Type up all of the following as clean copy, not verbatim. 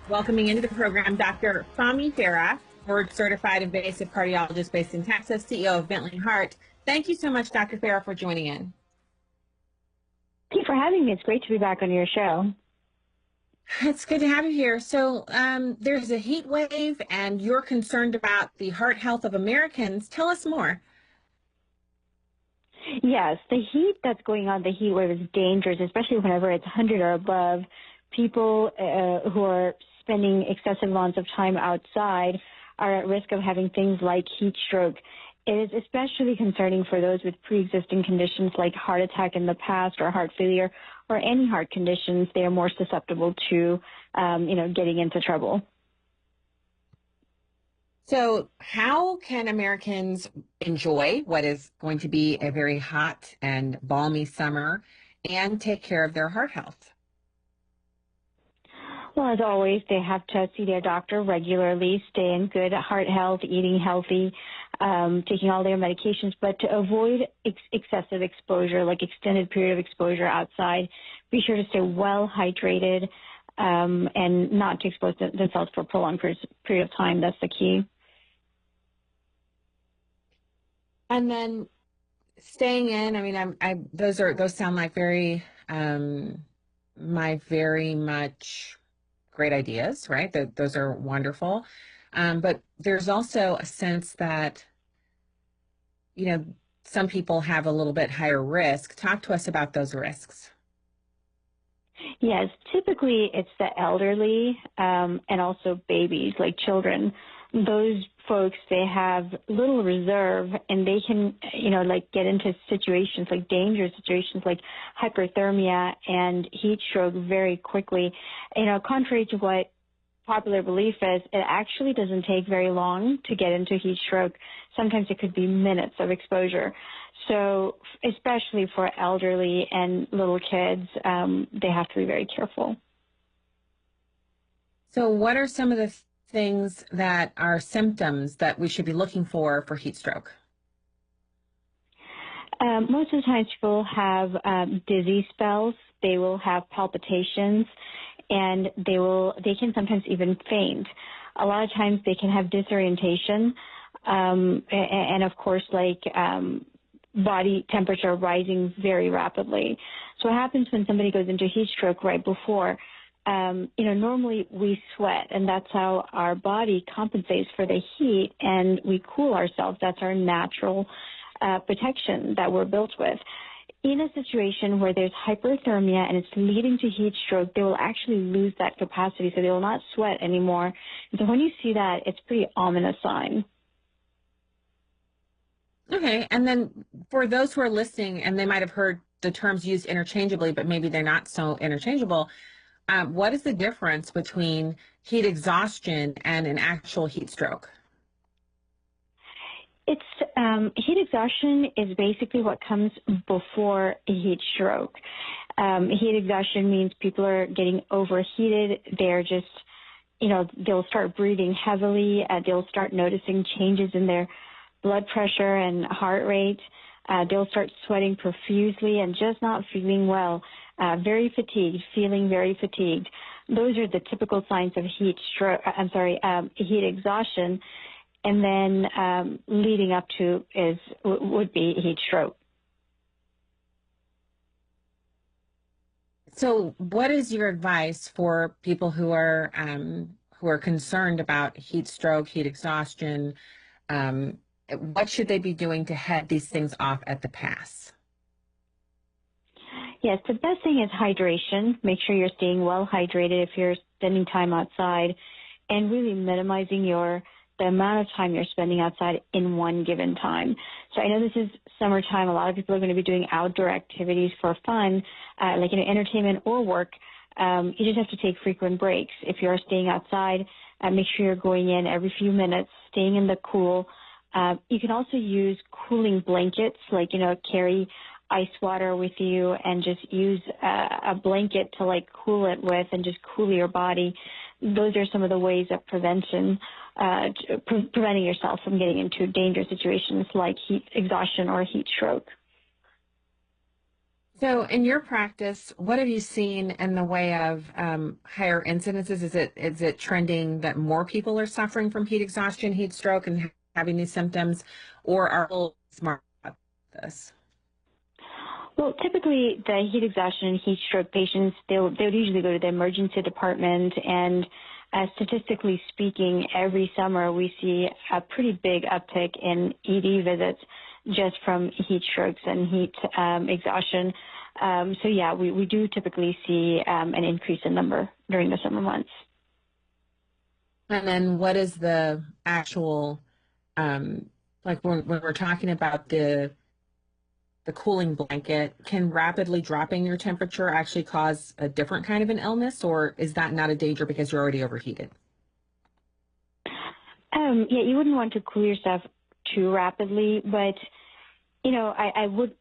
Welcoming into the program Dr. Fahmi Farah, board-certified invasive cardiologist based in Texas, CEO of Bentley Heart. Thank you so much, Dr. Farah, for joining in. Thank you for having me. It's great to be back on your show. It's good to have you here. So there's a heat wave, and you're concerned about the heart health of Americans. Tell us more. Yes, the heat that's going on, the heat wave is dangerous, especially whenever it's 100 or above. People who are spending excessive amounts of time outside are at risk of having things like heat stroke. It is especially concerning for those with pre-existing conditions like heart attack in the past or heart failure or any heart conditions. They are more susceptible to, getting into trouble. So how can Americans enjoy what is going to be a very hot and balmy summer and take care of their heart health? Well, as always, they have to see their doctor regularly, stay in good heart health, eating healthy, taking all their medications, but to avoid excessive exposure, like extended period of exposure outside, be sure to stay well hydrated and not to expose themselves for a prolonged period of time. That's the key. And then staying in, I mean, those sound like very much great ideas, right? Those are wonderful. But there's also a sense that, some people have a little bit higher risk. Talk to us about those risks. Yes, typically it's the elderly and also babies, like children. Those folks, they have little reserve and they can, get into situations like dangerous situations like hyperthermia and heat stroke very quickly. Contrary to what popular belief is, it actually doesn't take very long to get into heat stroke. Sometimes it could be minutes of exposure. So especially for elderly and little kids, they have to be very careful. So what are some of the things that are symptoms that we should be looking for heat stroke? Most of the times people have dizzy spells. They will have palpitations, and they can sometimes even faint. A lot of times they can have disorientation, and of course, body temperature rising very rapidly. So what happens when somebody goes into heat stroke right before? Normally we sweat, and that's how our body compensates for the heat, and we cool ourselves. That's our natural protection that we're built with. In a situation where there's hyperthermia and it's leading to heat stroke, they will actually lose that capacity, so they will not sweat anymore. And so when you see that, it's a pretty ominous sign. Okay, and then for those who are listening, and they might have heard the terms used interchangeably, but maybe they're not so interchangeable, what is the difference between heat exhaustion and an actual heat stroke? It's heat exhaustion is basically what comes before a heat stroke. Heat exhaustion means people are getting overheated. They're just, they'll start breathing heavily. They'll start noticing changes in their blood pressure and heart rate. They'll start sweating profusely and just not feeling well. Very fatigued, feeling very fatigued. Those are the typical signs of heat exhaustion. And then leading up to would be heat stroke. So what is your advice for people who are concerned about heat stroke, heat exhaustion? What should they be doing to head these things off at the pass? Yes, the best thing is hydration. Make sure you're staying well hydrated if you're spending time outside, and really minimizing the amount of time you're spending outside in one given time. So I know this is summertime. A lot of people are going to be doing outdoor activities for fun, entertainment or work. You just have to take frequent breaks. If you're staying outside, make sure you're going in every few minutes, staying in the cool. You can also use cooling blankets, carry ice water with you and just use a blanket to cool it with and just cool your body. Those are some of the ways of preventing yourself from getting into dangerous situations like heat exhaustion or heat stroke. So, in your practice, what have you seen in the way of higher incidences? Is it trending that more people are suffering from heat exhaustion, heat stroke, and having these symptoms, or are people smart about this? Well, typically the heat exhaustion and heat stroke patients, they would usually go to the emergency department, and statistically speaking, every summer we see a pretty big uptick in ED visits just from heat strokes and heat exhaustion. So yeah, we do typically see an increase in number during the summer months. And then, what is the actual like when we're talking about the cooling blanket, can rapidly dropping your temperature actually cause a different kind of an illness, or is that not a danger because you're already overheated? Yeah, you wouldn't want to cool yourself too rapidly, but I would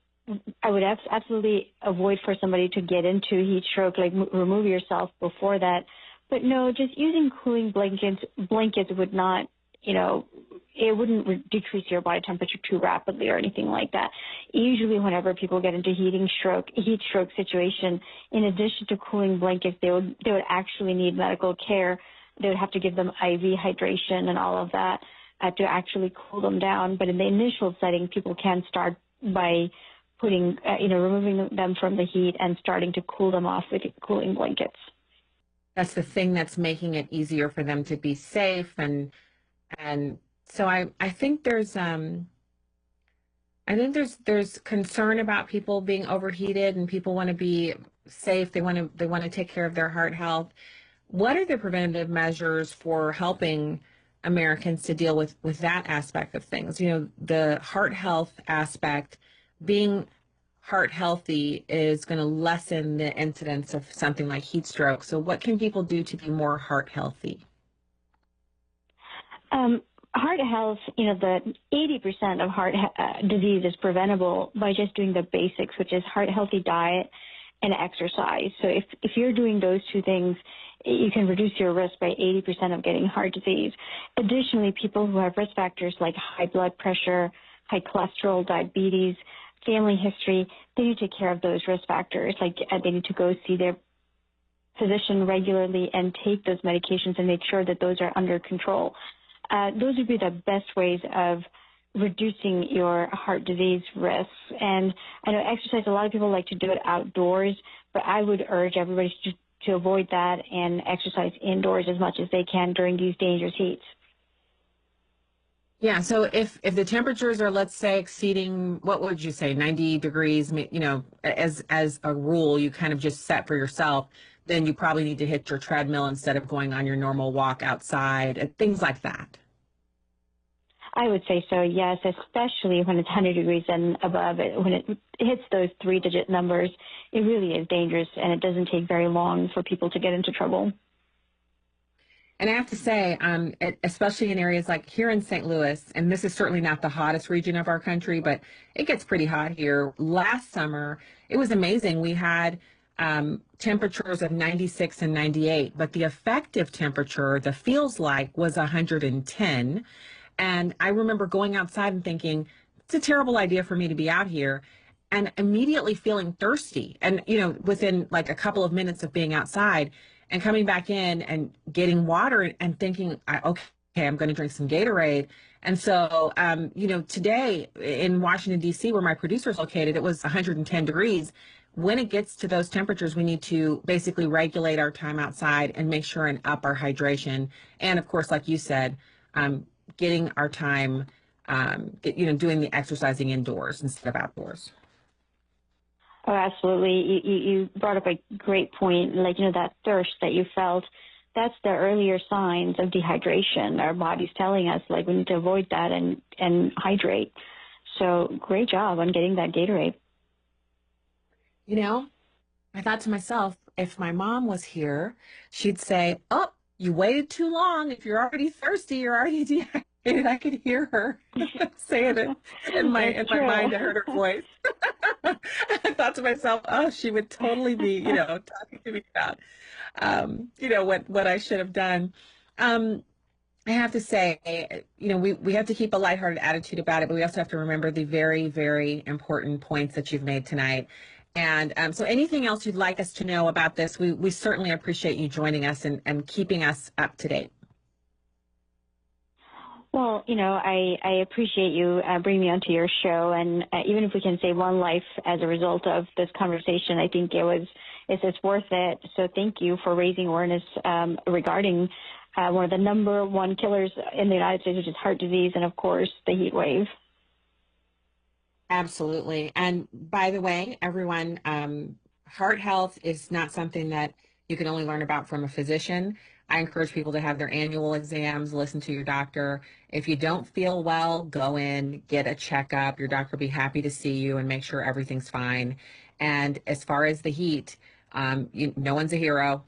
absolutely avoid for somebody to get into heat stroke, like remove yourself before that. But no, just using cooling blankets would not, it wouldn't decrease your body temperature too rapidly or anything like that. Usually whenever people get into heat stroke situation, in addition to cooling blankets, they would actually need medical care. They would have to give them IV hydration and all of that to actually cool them down. But in the initial setting, people can start by removing them from the heat and starting to cool them off with cooling blankets. That's the thing that's making it easier for them to be safe. And so I think there's concern about people being overheated, and people want to be safe. They want to take care of their heart health. What are the preventative measures for helping Americans to deal with that aspect of things? The heart health aspect, being heart healthy is going to lessen the incidence of something like heat stroke. So what can people do to be more heart healthy? Heart health, the 80% of heart disease is preventable by just doing the basics, which is heart healthy diet and exercise. So if you're doing those two things, you can reduce your risk by 80% of getting heart disease. Additionally, people who have risk factors like high blood pressure, high cholesterol, diabetes, family history, they need to take care of those risk factors. Like they need to go see their physician regularly and take those medications and make sure that those are under control. Those would be the best ways of reducing your heart disease risks. And I know exercise, a lot of people like to do it outdoors, but I would urge everybody to avoid that and exercise indoors as much as they can during these dangerous heats. Yeah, so if the temperatures are, let's say, exceeding, what would you say, 90 degrees, as a rule, you kind of just set for yourself, then you probably need to hit your treadmill instead of going on your normal walk outside, things like that. I would say so, yes, especially when it's 100 degrees and above. When it hits those three-digit numbers, it really is dangerous, and it doesn't take very long for people to get into trouble. And I have to say, especially in areas like here in St. Louis, and this is certainly not the hottest region of our country, but it gets pretty hot here. Last summer, it was amazing. We had temperatures of 96 and 98, but the effective temperature, the feels like, was 110. And I remember going outside and thinking, it's a terrible idea for me to be out here, and immediately feeling thirsty. And, within like a couple of minutes of being outside and coming back in and getting water and thinking, okay, I'm going to drink some Gatorade. And so, today in Washington, D.C., where my producer is located, it was 110 degrees. When it gets to those temperatures, we need to basically regulate our time outside and make sure and up our hydration. And of course, like you said, getting our time, doing the exercising indoors instead of outdoors. Oh, absolutely. You brought up a great point. Like, that thirst that you felt, that's the earlier signs of dehydration. Our body's telling us, like, we need to avoid that and hydrate. So great job on getting that Gatorade. I thought to myself, if my mom was here, she'd say, oh, you waited too long. If you're already thirsty, you're already dehydrated. I could hear her saying it in my mind. I heard her voice. I thought to myself, oh, she would totally be, talking to me about, what I should have done. I have to say, we have to keep a lighthearted attitude about it, but we also have to remember the very, very important points that you've made tonight. And so anything else you'd like us to know about this, we certainly appreciate you joining us and keeping us up to date. Well, I appreciate you bringing me onto your show, and even if we can save one life as a result of this conversation, I think it's worth it. So thank you for raising awareness regarding one of the number one killers in the United States, which is heart disease, and of course the heat wave. Absolutely. And by the way, everyone, heart health is not something that you can only learn about from a physician. I encourage people to have their annual exams, listen to your doctor. If you don't feel well, go in, get a checkup. Your doctor will be happy to see you and make sure everything's fine. And as far as the heat, no one's a hero.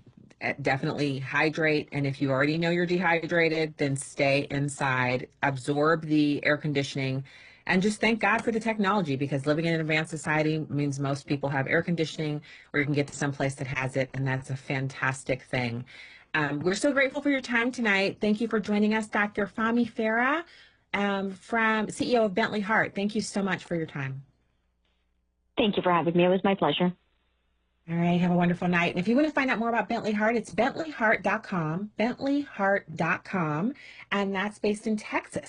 Definitely hydrate. And if you already know you're dehydrated, then stay inside, absorb the air conditioning, and just thank God for the technology, because living in an advanced society means most people have air conditioning, or you can get to some place that has it, and that's a fantastic thing. We're so grateful for your time tonight. Thank you for joining us, Dr. Fahmi Farah, from CEO of Bentley Heart. Thank you so much for your time. Thank you for having me. It was my pleasure. All right, have a wonderful night. And if you want to find out more about Bentley Heart, it's bentleyheart.com, bentleyheart.com, and that's based in Texas.